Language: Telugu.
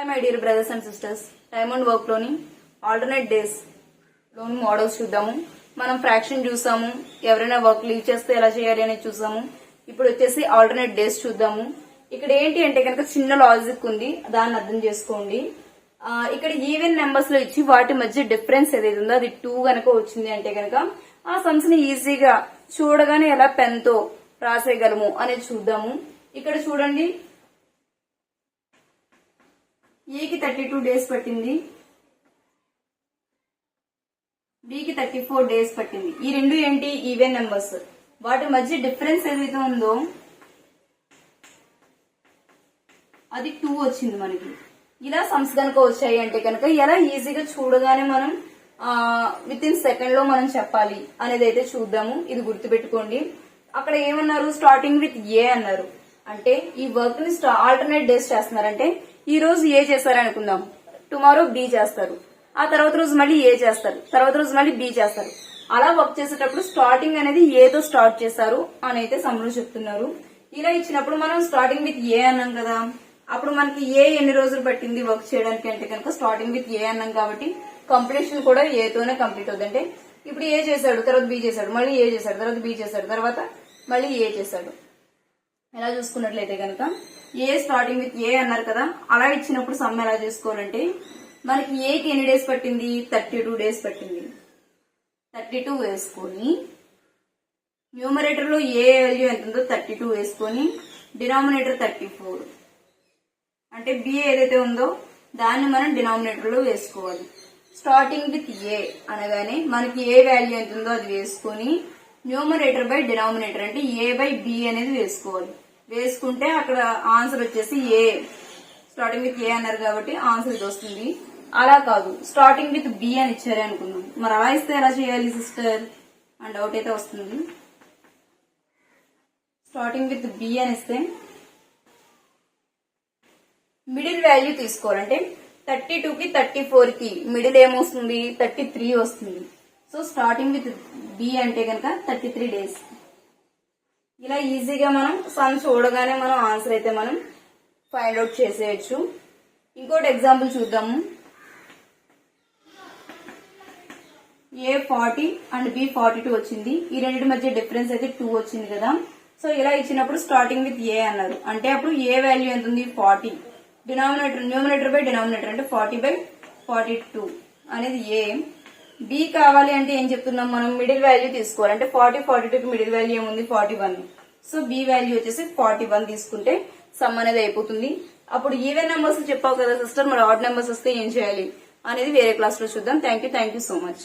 My dear brothers and sisters, time and work లోని ఆల్టర్నేట్ డేస్ లోని మోడల్స్ చూద్దాము. మనం ఫ్రాక్షన్ చూసాము, ఎవరైనా వర్క్ లీవ్ చేస్తే ఎలా చేయాలి అనేది చూసాము. ఇప్పుడు వచ్చేసి ఆల్టర్నేట్ డేస్ చూద్దాము. ఇక్కడ ఏంటి అంటే కనుక చిన్న లాజిక్ ఉంది, దాన్ని అర్థం చేసుకోండి. ఇక్కడ ఈవెన్ నెంబర్స్ లో ఇచ్చి వాటి మధ్య డిఫరెన్స్ ఏదైతే ఉందో అది 2 గనక వచ్చింది అంటే కనుక ఆ సమ్స్ ని ఈజీగా చూడగానే ఎలా పెన్ తో రాసేయగలము అనేది చూద్దాము. ఇక్కడ చూడండి, ఏకి 32 డేస్ పట్టింది, బికి 34 డేస్ పట్టింది. ఈ రెండు ఏంటి? Even numbers. వాటి మధ్య డిఫరెన్స్ ఏదైతే ఉందో అది 2 వచ్చింది మనకి. ఇలా సమ్స్ కనుక వచ్చాయి అంటే కనుక ఎలా ఈజీగా చూడగానే మనం విత్ ఇన్ సెకండ్ లో మనం చెప్పాలి అనేది అయితే చూద్దాము. ఇది గుర్తుపెట్టుకోండి. అక్కడ ఏమన్నారు? స్టార్టింగ్ విత్ ఏ అన్నారు. అంటే ఈ వర్క్ ని ఆల్టర్నేట్ డేస్ చేస్తున్నారంటే ఈ రోజు ఏ చేస్తారు అనుకుందాం, టుమారో బి చేస్తారు, ఆ తర్వాత రోజు మళ్ళీ ఏ చేస్తారు, తర్వాత రోజు మళ్ళీ బి చేస్తారు. అలా వర్క్ చేసేటప్పుడు స్టార్టింగ్ అనేది ఏతో స్టార్ట్ చేస్తారు అని అయితే సమ్లో చెప్తున్నారు. ఇలా ఇచ్చినప్పుడు మనం స్టార్టింగ్ విత్ ఏ అన్నాం కదా, అప్పుడు మనకి ఏ ఎన్ని రోజులు పట్టింది వర్క్ చేయడానికి అంటే కనుక స్టార్టింగ్ విత్ ఏ అన్నాం కాబట్టి కంప్లీషన్ కూడా ఏతోనే కంప్లీట్ అవుతుంది. అంటే ఇప్పుడు ఏ చేశాడు, తర్వాత బి చేశాడు, మళ్ళీ ఏ చేశాడు, తర్వాత బి చేశాడు, తర్వాత మళ్ళీ ఏ చేశాడు. ఎలా చూసుకున్నట్లయితే కనుక ఏ స్టార్టింగ్ విత్ ఏ అన్నారు కదా, అలా ఇచ్చినప్పుడు సమ్ ఎలా చేసుకోవాలంటే మనకి ఏకి ఎన్ని డేస్ పట్టింది? 32 డేస్ పట్టింది. 32 వేసుకొని న్యూమరేటర్ లో ఏ వాల్యూ ఎంత ఉందో 32 వేసుకొని డినామినేటర్ 34 అంటే బి ఏదైతే ఉందో దాన్ని మనం డినామినేటర్ లో వేసుకోవాలి. స్టార్టింగ్ విత్ ఏ అనగానే మనకి ఏ వాల్యూ ఎంత ఉందో అది వేసుకొని న్యూమరేటర్ బై డినామినేటర్ అంటే ఏ బై బి అనేది వేసుకోవాలి. వేసుకుంటే అక్కడ ఆన్సర్ వచ్చేసి ఏ. స్టార్టింగ్ విత్ ఏ అన్నారు కాబట్టి ఆన్సర్ ఇది వస్తుంది. అలా కాదు, స్టార్టింగ్ విత్ బి అని ఇచ్చారే అనుకుందాం. మరి అలా ఇస్తే ఎలా చేయాలి సిస్టర్ అని డౌట్ అయితే వస్తుంది. స్టార్టింగ్ విత్ బి అని ఇస్తే మిడిల్ వాల్యూ తీసుకోవాలంటే 32 కి 34 కి మిడిల్ ఏమొస్తుంది? 33 వస్తుంది. సో స్టార్టింగ్ విత్ బి అంటే కనుక 33 డేస్. ఇలా ఈజీగా మనం సమ్ చూడగానే మనం ఆన్సర్ అయితే మనం ఫైండ్ అవుట్ చేసేయచ్చు. ఇంకోటి ఎగ్జాంపుల్ చూద్దాము. ఏ 40 అండ్ బి 42 వచ్చింది. ఈ రెండింటి మధ్య డిఫరెన్స్ అయితే 2 వచ్చింది కదా. సో ఇలా ఇచ్చినప్పుడు స్టార్టింగ్ విత్ ఏ అన్నారు అంటే అప్పుడు ఏ వాల్యూ ఎంత ఉంది? 40. న్యూమరేటర్ బై డినామినేటర్ అంటే 40 బై 42 అనేది ఏ. బి కావాలి అంటే ఏం చెప్తున్నాం మనం? మిడిల్ వాల్యూ తీసుకోవాలి. అంటే 40, 42 కి మిడిల్ వాల్యూ ఏముంది? 41. సో బి వాల్యూ వచ్చేసి 41 తీసుకుంటే సమ్ అనేది అయిపోతుంది. అప్పుడు ఈవెన్ నెంబర్స్ చెప్పావు కదా సిస్టర్, మరి ఆడ్ నెంబర్స్ వస్తే ఏం చేయాలి అనేది వేరే క్లాస్ లో చూద్దాం. Thank you so much.